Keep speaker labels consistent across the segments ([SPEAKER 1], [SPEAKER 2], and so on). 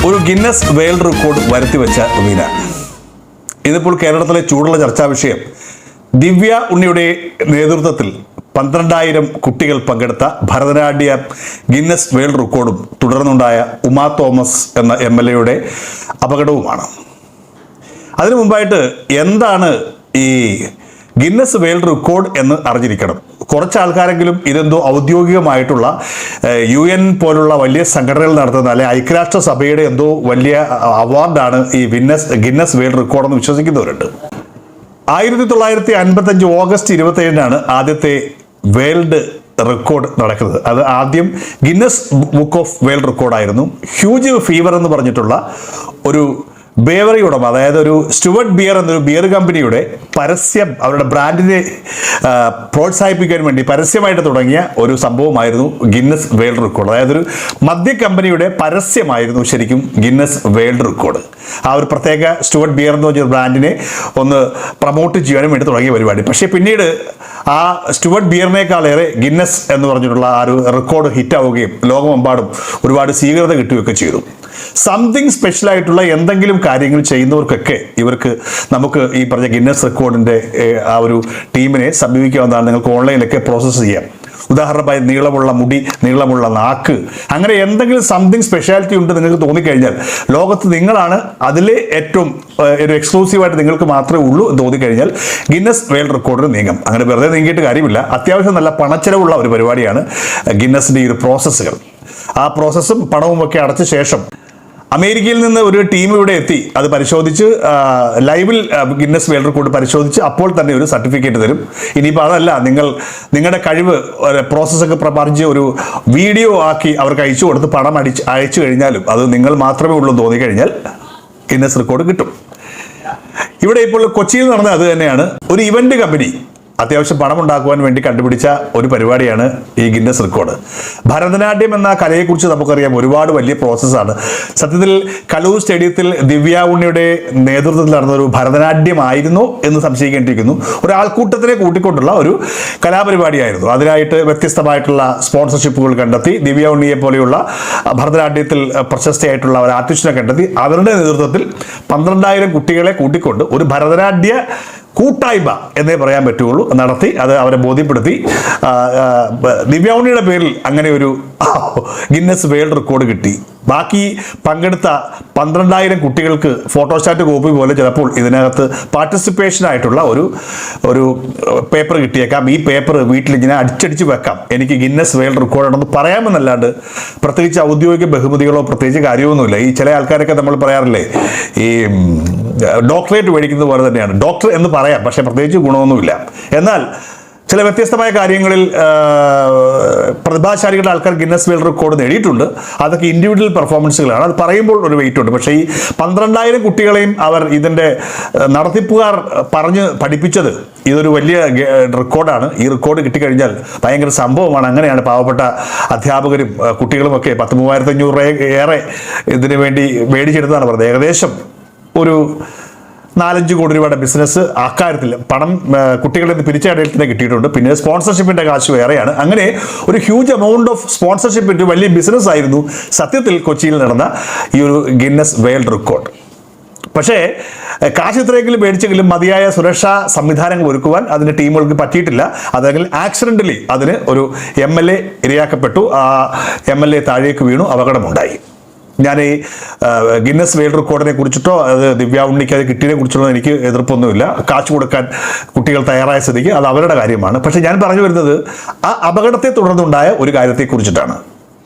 [SPEAKER 1] ഒരു Guinness world record വരുത്തിവെച്ച വീണ. ഇതിപ്പോൾ കേരളത്തിലെ ചൂടുള്ള ചർച്ചാ വിഷയം. ദിവ്യ ഉണ്ണിയുടെ നേതൃത്വത്തിൽ 12,000 കുട്ടികൾ പങ്കെടുത്ത ഭരതനാട്യ ഗിന്നസ് വേൾഡ് റെക്കോർഡും തുടർന്നുണ്ടായ ഉമാ തോമസ് എന്ന MLA അപകടവുമാണ്. അതിനു മുമ്പായിട്ട് എന്താണ് ഈ ഗിന്നസ് വേൾഡ് റെക്കോർഡ് എന്ന് അറിഞ്ഞിരിക്കണം. കുറച്ച് ആൾക്കാരെങ്കിലും ഇതെന്തോ ഔദ്യോഗികമായിട്ടുള്ള UN പോലുള്ള വലിയ സംഘടനകൾ നടത്തുന്ന അല്ലെ ഐക്യരാഷ്ട്ര സഭയുടെ എന്തോ വലിയ അവാർഡാണ് ഈ ഗിന്നസ് വേൾഡ് റെക്കോർഡ് എന്ന് വിശ്വസിക്കുന്നവരുണ്ട്. 1955 ഓഗസ്റ്റ് 27 ആദ്യത്തെ വേൾഡ് റെക്കോർഡ് നടക്കുന്നത്. അത് ആദ്യം ഗിന്നസ് ബുക്ക് ഓഫ് വേൾഡ് റെക്കോർഡായിരുന്നു. ഹ്യൂജ് ഫീവർ എന്ന് പറഞ്ഞിട്ടുള്ള ഒരു ബേവറി ഉടമ, അതായത് ഒരു സ്റ്റുവർട്ട് ബിയർ എന്നൊരു ബിയർ കമ്പനിയുടെ പരസ്യം, അവരുടെ ബ്രാൻഡിനെ പ്രോത്സാഹിപ്പിക്കാൻ വേണ്ടി പരസ്യമായിട്ട് തുടങ്ങിയ ഒരു സംഭവമായിരുന്നു ഗിന്നസ് വേൾഡ് റെക്കോർഡ്. അതായത് ഒരു മദ്യ കമ്പനിയുടെ പരസ്യമായിരുന്നു ശരിക്കും ഗിന്നസ് വേൾഡ് റെക്കോർഡ്. ആ ഒരു പ്രത്യേക സ്റ്റുവർട്ട് ബിയർ എന്ന് പറഞ്ഞ ബ്രാൻഡിനെ ഒന്ന് പ്രൊമോട്ട് ചെയ്യാനും വേണ്ടി തുടങ്ങിയ പരിപാടി. പക്ഷേ പിന്നീട് ആ സ്റ്റുവർട്ട് ബിയറിനേക്കാളേറെ ഗിന്നസ് എന്ന് പറഞ്ഞിട്ടുള്ള ആ ഒരു റെക്കോർഡ് ഹിറ്റാവുകയും ലോകമെമ്പാടും ഒരുപാട് സ്വീകൃത കിട്ടുകയൊക്കെ ചെയ്തു. സംതിങ് സ്പെഷ്യൽ ആയിട്ടുള്ള എന്തെങ്കിലും കാര്യങ്ങൾ ചെയ്യുന്നവർക്കൊക്കെ നമുക്ക് ഈ പറഞ്ഞ ഗിന്നസ് റെക്കോർഡിൻ്റെ ആ ഒരു ടീമിനെ സമീപിക്കാവുന്നതാണ്. നിങ്ങൾക്ക് ഓൺലൈനിലൊക്കെ പ്രോസസ്സ് ചെയ്യാം. ഉദാഹരണമായി നീളമുള്ള മുടി, നീളമുള്ള നാക്ക്, അങ്ങനെ എന്തെങ്കിലും സംതിങ് സ്പെഷ്യാലിറ്റി ഉണ്ട് നിങ്ങൾക്ക് തോന്നിക്കഴിഞ്ഞാൽ ലോകത്ത് നിങ്ങളാണ് അതിലെ ഏറ്റവും ഒരു എക്സ്ക്ലൂസീവായിട്ട് നിങ്ങൾക്ക് മാത്രമേ ഉള്ളൂ എന്ന് തോന്നിക്കഴിഞ്ഞാൽ ഗിന്നസ് വേൾഡ് റെക്കോർഡിന് നീങ്ങാം. അങ്ങനെ വെറുതെ നീങ്ങിയിട്ട് കാര്യമില്ല. അത്യാവശ്യം നല്ല പണച്ചെലവുള്ള ഒരു പരിപാടിയാണ് ഗിന്നസിൻ്റെ ഈ ഒരു പ്രോസസ്സുകൾ. ആ പ്രോസസ്സും പണവും ഒക്കെ അടച്ച ശേഷം അമേരിക്കയിൽ നിന്ന് ഒരു ടീം ഇവിടെ എത്തി അത് പരിശോധിച്ച് ലൈവിൽ ഗിന്നസ് വേൾഡ് റെക്കോർഡ് പരിശോധിച്ച് അപ്പോൾ തന്നെ ഒരു സർട്ടിഫിക്കറ്റ് തരും. ഇനിയിപ്പോൾ അതല്ല, നിങ്ങളുടെ കഴിവ് പ്രോസസ്സൊക്കെ പ്രമാണിച്ച് ഒരു വീഡിയോ ആക്കി അവർക്ക് അയച്ചു കൊടുത്ത് പണം അയച്ചു കഴിഞ്ഞാലും അത് നിങ്ങൾ മാത്രമേ ഉള്ളൂ തോന്നിക്കഴിഞ്ഞാൽ ഗിന്നസ് റെക്കോർഡ് കിട്ടും. ഇവിടെ ഇപ്പോൾ കൊച്ചിയിൽ നടന്ന അത് തന്നെയാണ്. ഒരു ഇവന്റ് കമ്പനി അത്യാവശ്യം പണം ഉണ്ടാക്കുവാൻ വേണ്ടി കണ്ടുപിടിച്ച ഒരു പരിപാടിയാണ് ഈ ഗിന്നസ് റെക്കോർഡ്. ഭരതനാട്യം എന്ന കലയെക്കുറിച്ച് നമുക്കറിയാം, ഒരുപാട് വലിയ പ്രോസസ്സാണ്. സത്യത്തിൽ കലൂർ സ്റ്റേഡിയത്തിൽ ദിവ്യ ഉണ്ണിയുടെ നേതൃത്വത്തിൽ നടന്നൊരു ഭരതനാട്യമായിരുന്നു എന്ന് സംശയിക്കേണ്ടിയിരിക്കുന്നു. ഒരു ആൾക്കൂട്ടത്തിനെ കൂട്ടിക്കൊണ്ടുള്ള ഒരു കലാപരിപാടിയായിരുന്നു. അതിനായിട്ട് വ്യത്യസ്തമായിട്ടുള്ള സ്പോൺസർഷിപ്പുകൾ കണ്ടെത്തി ദിവ്യ ഉണ്ണിയെ പോലെയുള്ള ഭരതനാട്യത്തിൽ പ്രശസ്തയായിട്ടുള്ള ഒരു ആർട്ടിസ്റ്റിനെ കണ്ടെത്തി അവരുടെ നേതൃത്വത്തിൽ 12,000 കുട്ടികളെ കൂട്ടിക്കൊണ്ട് ഒരു ഭരതനാട്യ കൂട്ടായ്മ എന്നേ പറയാൻ പറ്റുള്ളൂ നടത്തി. അത് അവരെ ബോധ്യപ്പെടുത്തി. ദിവ്യ ഉണ്ണിയുടെ പേരിൽ അങ്ങനെ ഒരു ഗിന്നസ് വേൾഡ് റെക്കോർഡ് കിട്ടി. ബാക്കി പങ്കെടുത്ത 12,000 കുട്ടികൾക്ക് ഫോട്ടോസ്റ്റാറ്റ് കോപ്പി പോലെ ചിലപ്പോൾ ഇതിനകത്ത് പാർട്ടിസിപ്പേഷനായിട്ടുള്ള ഒരു പേപ്പർ കിട്ടിയേക്കാം. ഈ പേപ്പർ വീട്ടിലിങ്ങനെ അടിച്ചടിച്ച് വെക്കാം. എനിക്ക് ഗിന്നസ് വേൾഡ് റെക്കോർഡാണെന്ന് പറയാമെന്നല്ലാണ്ട് പ്രത്യേകിച്ച് ഔദ്യോഗിക ബഹുമതികളോ പ്രത്യേകിച്ച് കാര്യമൊന്നുമില്ല. ഈ ചില ആൾക്കാരൊക്കെ നമ്മൾ പറയാറില്ലേ, ഈ ഡോക്ടറേറ്റ് മേടിക്കുന്നത് പോലെ തന്നെയാണ്. ഡോക്ടർ എന്ന് പറയാം, പക്ഷേ പ്രത്യേകിച്ച് ഗുണമൊന്നുമില്ല. എന്നാൽ ചില വ്യത്യസ്തമായ കാര്യങ്ങളിൽ പ്രതിഭാശാലികളുടെ ആൾക്കാർ ഗിന്നസ് വേൾഡ് റെക്കോർഡ് നേടിയിട്ടുണ്ട്. അതൊക്കെ ഇൻഡിവിജ്വൽ പെർഫോമൻസുകളാണ്. അത് പറയുമ്പോൾ ഒരു വെയിറ്റ് ഉണ്ട്. പക്ഷേ ഈ 12,000 കുട്ടികളെയും അവർ ഇതിൻ്റെ നടത്തിപ്പുകാർ പറഞ്ഞ് പഠിപ്പിച്ചത് ഇതൊരു വലിയ റെക്കോർഡാണ്. ഈ റെക്കോർഡ് കിട്ടിക്കഴിഞ്ഞാൽ ഭയങ്കര സംഭവമാണ്. അങ്ങനെയാണ് പാവപ്പെട്ട അധ്യാപകരും കുട്ടികളുമൊക്കെ 13,500 ഏറെ ഇതിനു വേണ്ടി മേടിച്ചെടുത്താണ് പറഞ്ഞത്. ഏകദേശം ഒരു 4-5 കോടി രൂപയുടെ ബിസിനസ് അക്കാര്യത്തിൽ പണം കുട്ടികളുടെ നിന്ന് പിരിച്ചടയിൽ തന്നെ കിട്ടിയിട്ടുണ്ട്. പിന്നെ സ്പോൺസർഷിപ്പിൻ്റെ കാശ് വേറെയാണ്. അങ്ങനെ ഒരു ഹ്യൂജ് എമൗണ്ട് ഓഫ് സ്പോൺസർഷിപ്പിൻ്റെ വലിയ ബിസിനസ് ആയിരുന്നു സത്യത്തിൽ കൊച്ചിയിൽ നടന്ന ഈ ഒരു ഗിന്നസ് വേൾഡ് റെക്കോർഡ്. പക്ഷേ കാശ് ഇത്രയെങ്കിലും മേടിച്ചെങ്കിലും മതിയായ സുരക്ഷാ സംവിധാനങ്ങൾ ഒരുക്കുവാൻ അതിൻ്റെ ടീമുകൾക്ക് പറ്റിയിട്ടില്ല. അതെങ്കിൽ ആക്സിഡൻ്റലി അതിന് ഒരു MLA ഇരയാക്കപ്പെട്ടു. ആ MLA താഴേക്ക് വീണു, അപകടമുണ്ടായി. ഞാൻ ഈ ഗിന്നസ് വേൾഡ് റെക്കോർഡിനെ കുറിച്ചിട്ടോ അത് ദിവ്യ ഉണ്ണിക്ക് അത് കിട്ടിയതിനെ കുറിച്ചുള്ള എനിക്ക് എതിർപ്പൊന്നുമില്ല. കാശ് കൊടുക്കാൻ കുട്ടികൾ തയ്യാറായ സ്ഥിതിക്ക് അത് അവരുടെ കാര്യമാണ്. പക്ഷേ ഞാൻ പറഞ്ഞു വരുന്നത് ആ അപകടത്തെ തുടർന്നുണ്ടായ ഒരു കാര്യത്തെക്കുറിച്ചിട്ടാണ്.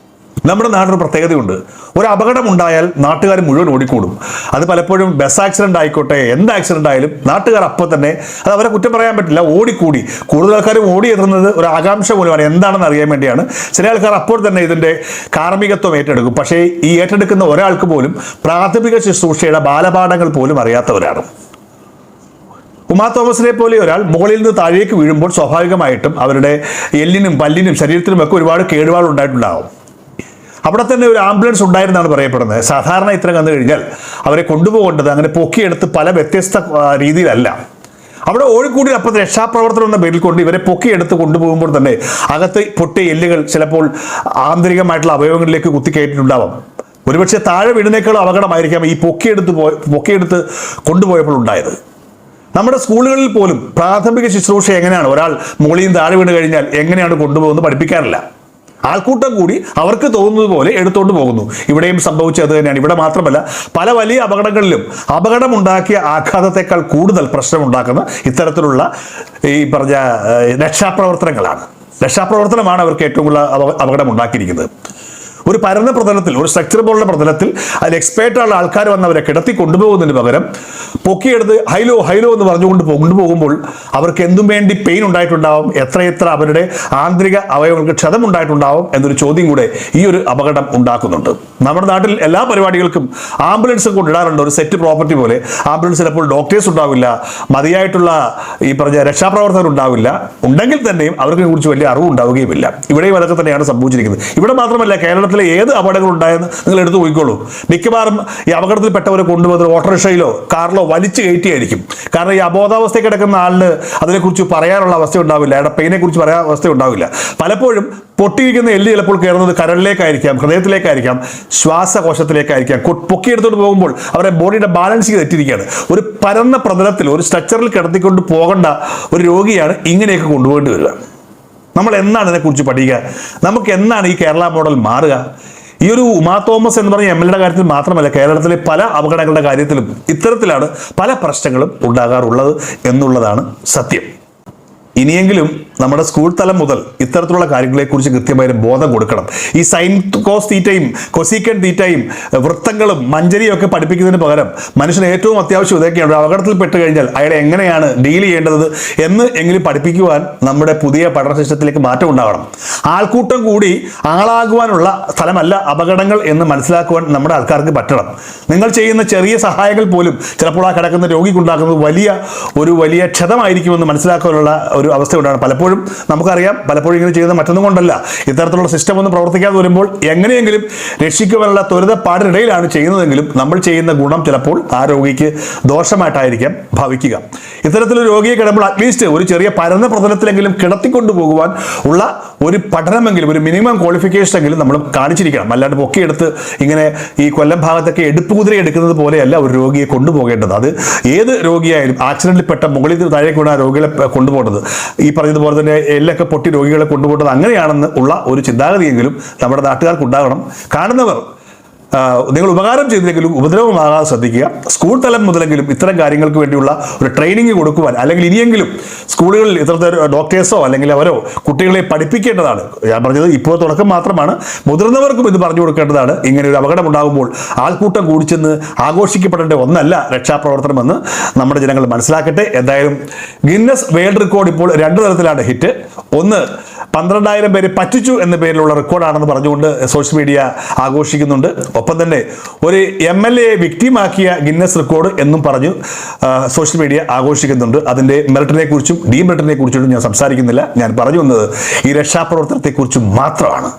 [SPEAKER 1] നമ്മുടെ നാടിനൊരു പ്രത്യേകതയുണ്ട്. ഒരു അപകടം ഉണ്ടായാൽ നാട്ടുകാർ മുഴുവൻ ഓടിക്കൂടും. അത് പലപ്പോഴും ബസ് ആക്സിഡൻ്റ് ആയിക്കോട്ടെ, എന്ത് ആക്സിഡൻ്റ് ആയാലും നാട്ടുകാർ അപ്പോൾ തന്നെ, അത് അവരെ കുറ്റം പറയാൻ പറ്റില്ല, ഓടിക്കൂടി. കൂടുതൽ ആൾക്കാരും ഓടിയെത്തുന്നത് ഒരു ആകാംക്ഷ മൂലമാണ്, എന്താണെന്ന് അറിയാൻ വേണ്ടിയാണ്. ചില ആൾക്കാർ അപ്പോൾ തന്നെ ഇതിൻ്റെ കാർമ്മികത്വം ഏറ്റെടുക്കും. പക്ഷേ ഈ ഏറ്റെടുക്കുന്ന ഒരാൾക്ക് പോലും പ്രാഥമിക ശുശ്രൂഷയുടെ ബാലപാഠങ്ങൾ പോലും അറിയാത്തവരാണ്. ഉമാ തോമസിനെ പോലെ ഒരാൾ മുകളിൽ നിന്ന് താഴേക്ക് വീഴുമ്പോൾ സ്വാഭാവികമായിട്ടും അവരുടെ എല്ലിനും പല്ലിനും ശരീരത്തിനുമൊക്കെ ഒരുപാട് കേടുപാട് ഉണ്ടായിട്ടുണ്ടാകും. അവിടെ തന്നെ ഒരു ആംബുലൻസ് ഉണ്ടായിരുന്നാണ് പറയപ്പെടുന്നത്. സാധാരണ ഇത്ര കണ്ടു കഴിഞ്ഞാൽ അവരെ കൊണ്ടുപോകേണ്ടത് അങ്ങനെ പൊക്കിയെടുത്ത് പല വ്യത്യസ്ത രീതിയിലല്ല. അവിടെ ഓടിക്കൂടി അപ്പം രക്ഷാപ്രവർത്തനം എന്ന പേരിൽ കൊണ്ട് ഇവരെ പൊക്കിയെടുത്ത് കൊണ്ടുപോകുമ്പോൾ തന്നെ അകത്ത് പൊട്ടിയ എല്ലുകൾ ചിലപ്പോൾ ആന്തരികമായിട്ടുള്ള അവയവങ്ങളിലേക്ക് കുത്തിക്കയറ്റിയിട്ടുണ്ടാവാം. ഒരുപക്ഷെ താഴെ വീടിനേക്കാളും അപകടമായിരിക്കാം ഈ പൊക്കിയെടുത്ത് കൊണ്ടുപോയപ്പോൾ ഉണ്ടായത്. നമ്മുടെ സ്കൂളുകളിൽ പോലും പ്രാഥമിക ശുശ്രൂഷ എങ്ങനെയാണ്, ഒരാൾ മുകളിൽ നിന്ന് താഴെ വീണ് കഴിഞ്ഞാൽ എങ്ങനെയാണ് കൊണ്ടുപോകുന്നത് പഠിപ്പിക്കാറില്ല. ആൾക്കൂട്ടം കൂടി അവർക്ക് തോന്നുന്നത് പോലെ എടുത്തുകൊണ്ട് പോകുന്നു. ഇവിടെയും സംഭവിച്ചത് അത് തന്നെയാണ്. ഇവിടെ മാത്രമല്ല, പല വലിയ അപകടങ്ങളിലും അപകടമുണ്ടാക്കിയ ആഘാതത്തെക്കാൾ കൂടുതൽ പ്രശ്നമുണ്ടാക്കുന്ന ഇത്തരത്തിലുള്ള ഈ പറഞ്ഞ രക്ഷാപ്രവർത്തനമാണ് അവർക്ക് ഏറ്റവും കൂടുതൽ അപകടം ഉണ്ടാക്കിയിരിക്കുന്നത്. ഒരു പരന്ന പ്രതലത്തിൽ, ഒരു സ്ട്രക്ചർ പോലുള്ള പ്രതലത്തിൽ അതിൽ എക്സ്പേർട്ടുള്ള ആൾക്കാർ വന്ന് അവരെ കിടത്തി കൊണ്ടുപോകുന്നതിന് പകരം പൊക്കിയെടുത്ത് ഹൈലോ എന്ന് പറഞ്ഞുകൊണ്ട് കൊണ്ടുപോകുമ്പോൾ അവർക്ക് എന്തും വേണ്ടി പെയിൻ ഉണ്ടായിട്ടുണ്ടാവും, എത്രയെത്ര അവരുടെ ആന്തരിക അവയവങ്ങൾക്ക് ക്ഷതമുണ്ടായിട്ടുണ്ടാവും എന്നൊരു ചോദ്യം കൂടെ ഈ ഒരു അപകടം ഉണ്ടാക്കുന്നുണ്ട്. നമ്മുടെ നാട്ടിൽ എല്ലാ പരിപാടികൾക്കും ആംബുലൻസ് കൊണ്ടിടാറുണ്ട്, ഒരു സെറ്റ് പ്രോപ്പർട്ടി പോലെ. ആംബുലൻസ് ചിലപ്പോൾ ഡോക്ടേഴ്സ് ഉണ്ടാവില്ല, മതിയായിട്ടുള്ള ഈ പറഞ്ഞ രക്ഷാപ്രവർത്തകർ ഉണ്ടാവില്ല, ഉണ്ടെങ്കിൽ തന്നെയും അവർക്ക് കുറിച്ച് വലിയ അറിവ് ഉണ്ടാവുകയുമില്ല. ഇവിടെയും അതൊക്കെ തന്നെയാണ് സംഭവിച്ചിരിക്കുന്നത്. ഇവിടെ മാത്രമല്ല, കേരളത്തിലെ ഏത് അപകടങ്ങൾ ഉണ്ടായെന്ന് നിങ്ങൾ എടുത്തു പോയിക്കോളൂ. മിക്കവാറും ഈ അപകടത്തിൽപ്പെട്ടവരെ കൊണ്ടുവന്നത് ഓട്ടോറിക്ഷയിലോ കാറിലോ വലിച്ചു കയറ്റിയായിരിക്കും. കാരണം ഈ അബോധാവസ്ഥയിൽ കിടക്കുന്ന ആളിന് അതിനെക്കുറിച്ച് പറയാനുള്ള അവസ്ഥ ഉണ്ടാവില്ല, അയാളുടെ പെയിനെ കുറിച്ച് പറയാൻ അവസ്ഥ ഉണ്ടാവില്ല. പലപ്പോഴും പൊട്ടിയിരിക്കുന്ന എല്ല് ചിലപ്പോൾ കയറുന്നത് കരളിലേക്കായിരിക്കാം, ഹൃദയത്തിലേക്കായിരിക്കാം, ശ്വാസകോശത്തിലേക്കായിരിക്കാം. പൊക്കിയെടുത്തോണ്ട് പോകുമ്പോൾ അവരുടെ ബോഡിയുടെ ബാലൻസ് തെറ്റിരിക്കുകയാണ്. ഒരു പരന്ന പ്രതലത്തിൽ, ഒരു സ്ട്രക്ചറിൽ കിടത്തിക്കൊണ്ട് പോകേണ്ട ഒരു രോഗിയാണ് ഇങ്ങനെയൊക്കെ കൊണ്ടുപോകേണ്ടി വരിക. നമ്മൾ എന്നാണ് ഇതിനെക്കുറിച്ച് പഠിക്കുക? നമുക്ക് എന്നാണ് ഈ കേരള മോഡൽ മാറുക? ഈ ഒരു ഉമാ തോമസ് എന്ന് പറഞ്ഞ MLA കാര്യത്തിൽ മാത്രമല്ല, കേരളത്തിലെ പല അപകടങ്ങളുടെ കാര്യത്തിലും ഇത്തരത്തിലാണ് പല പ്രശ്നങ്ങളും ഉണ്ടാകാറുള്ളത് എന്നുള്ളതാണ് സത്യം. ഇനിയെങ്കിലും നമ്മുടെ സ്കൂൾ തലം മുതൽ ഇത്തരത്തിലുള്ള കാര്യങ്ങളെക്കുറിച്ച് കൃത്യമായ ബോധം കൊടുക്കണം. ഈ സൈൻ കോസ് തീറ്റയും കൊസീക്കൻ തീറ്റയും വൃത്തങ്ങളും മഞ്ചരിയും ഒക്കെ പഠിപ്പിക്കുന്നതിന് പകരം മനുഷ്യന് ഏറ്റവും അത്യാവശ്യം ഇതൊക്കെയാണ്. അപകടത്തിൽ പെട്ട് കഴിഞ്ഞാൽ അയാളെ എങ്ങനെയാണ് ഡീൽ ചെയ്യേണ്ടത് എന്ന് എങ്കിലും പഠിപ്പിക്കുവാൻ നമ്മുടെ പുതിയ പഠന സിസ്റ്റത്തിലേക്ക് മാറ്റം ഉണ്ടാകണം. ആൾക്കൂട്ടം കൂടി ആളാകുവാനുള്ള സ്ഥലമല്ല അപകടങ്ങൾ എന്ന് മനസ്സിലാക്കുവാൻ നമ്മുടെ ആൾക്കാർക്ക് പറ്റണം. നിങ്ങൾ ചെയ്യുന്ന ചെറിയ സഹായങ്ങൾ പോലും ചിലപ്പോൾ ആ കിടക്കുന്ന രോഗിക്കുണ്ടാക്കുന്നത് വലിയ ക്ഷതമായിരിക്കുമെന്ന് മനസ്സിലാക്കാനുള്ള ഒരു അവസ്ഥ ഉണ്ടാണ്. പലപ്പോഴും നമുക്കറിയാം, പലപ്പോഴും ഇങ്ങനെ ചെയ്യുന്നത് മറ്റൊന്നും കൊണ്ടല്ല, ഇത്തരത്തിലുള്ള സിസ്റ്റം ഒന്നും പ്രവർത്തിക്കാതെ വരുമ്പോൾ എങ്ങനെയെങ്കിലും രക്ഷിക്കുവാനുള്ള ത്വരിതപ്പാടിനിടയിലാണ് ചെയ്യുന്നതെങ്കിലും നമ്മൾ ചെയ്യുന്ന ഗുണം ചിലപ്പോൾ ആ രോഗിക്ക് ദോഷമായിട്ടായിരിക്കാം ഭവിക്കുക. ഇത്തരത്തിലൊരു രോഗിയെ കിടമ്പോൾ അറ്റ്ലീസ്റ്റ് ഒരു ചെറിയ പരന്ന പ്രതലത്തിലെങ്കിലും കിടത്തിക്കൊണ്ടു പോകുവാൻ ഉള്ള ഒരു പഠനമെങ്കിലും, ഒരു മിനിമം ക്വാളിഫിക്കേഷൻ എങ്കിലും നമ്മൾ കാണിച്ചിരിക്കണം. അല്ലാണ്ട് പൊക്കിയെടുത്ത് ഇങ്ങനെ ഈ കൊല്ലം ഭാഗത്തൊക്കെ എടുപ്പ് കുതിര എടുക്കുന്നത് പോലെയല്ല ഒരു രോഗിയെ കൊണ്ടുപോകേണ്ടത്. അത് ഏത് രോഗിയായാലും ആക്സിഡന്റിൽ പെട്ട മുകളിൽ താഴേക്ക് വീണ രോഗികളെ കൊണ്ടുപോകുന്നത്, ഈ പറഞ്ഞതുപോലെ തന്നെ എല്ലൊക്കെ പൊട്ടി രോഗികളെ കൊണ്ടുപോകുന്നത് അങ്ങനെയാണെന്ന് ഉള്ള ഒരു ചിന്താഗതിയെങ്കിലും നമ്മുടെ നാട്ടുകാർക്ക് ഉണ്ടാകണം. കാണുന്നവർ നിങ്ങൾ ഉപകാരം ചെയ്തില്ലെങ്കിലും ഉപദ്രവമാകാതെ ശ്രദ്ധിക്കുക. സ്കൂൾ തലം മുതലെങ്കിലും ഇത്തരം കാര്യങ്ങൾക്ക് വേണ്ടിയുള്ള ഒരു ട്രെയിനിങ് കൊടുക്കുവാൻ, അല്ലെങ്കിൽ ഇനിയെങ്കിലും സ്കൂളുകളിൽ ഇത്തരത്തിൽ ഡോക്ടേഴ്സോ അല്ലെങ്കിൽ അവരോ കുട്ടികളെ പഠിപ്പിക്കേണ്ടതാണ്. ഞാൻ പറഞ്ഞത് ഇപ്പോൾ തുടക്കം മാത്രമാണ്, മുതിർന്നവർക്കും ഇത് പറഞ്ഞു കൊടുക്കേണ്ടതാണ്. ഇങ്ങനെ ഒരു അപകടം ഉണ്ടാകുമ്പോൾ ആൾക്കൂട്ടം കൂടിച്ചെന്ന് ആഘോഷിക്കപ്പെടേണ്ട ഒന്നല്ല രക്ഷാപ്രവർത്തനമെന്ന് നമ്മുടെ ജനങ്ങൾ മനസ്സിലാക്കട്ടെ. എന്തായാലും ഗിന്നസ് വേൾഡ് റെക്കോർഡ് ഇപ്പോൾ 2 തരത്തിലാണ് ഹിറ്റ്. ഒന്ന് 12,000 പേരെ പറ്റിച്ചു എന്ന പേരിലുള്ള റെക്കോർഡാണെന്ന് പറഞ്ഞുകൊണ്ട് സോഷ്യൽ മീഡിയ ആഘോഷിക്കുന്നുണ്ട്. ഒപ്പം തന്നെ ഒരു MLA വിക്ടിമാക്കിയ ഗിന്നസ് റെക്കോർഡ് എന്നും പറഞ്ഞു സോഷ്യൽ മീഡിയ ആഘോഷിക്കുന്നുണ്ട്. അതിൻ്റെ മെറിറ്റിനെ കുറിച്ചും ഡീമെറിറ്റിനെ കുറിച്ചും ഞാൻ സംസാരിക്കുന്നില്ല. ഞാൻ പറഞ്ഞു വന്നത് ഈ രക്ഷാപ്രവർത്തനത്തെക്കുറിച്ചും മാത്രമാണ്.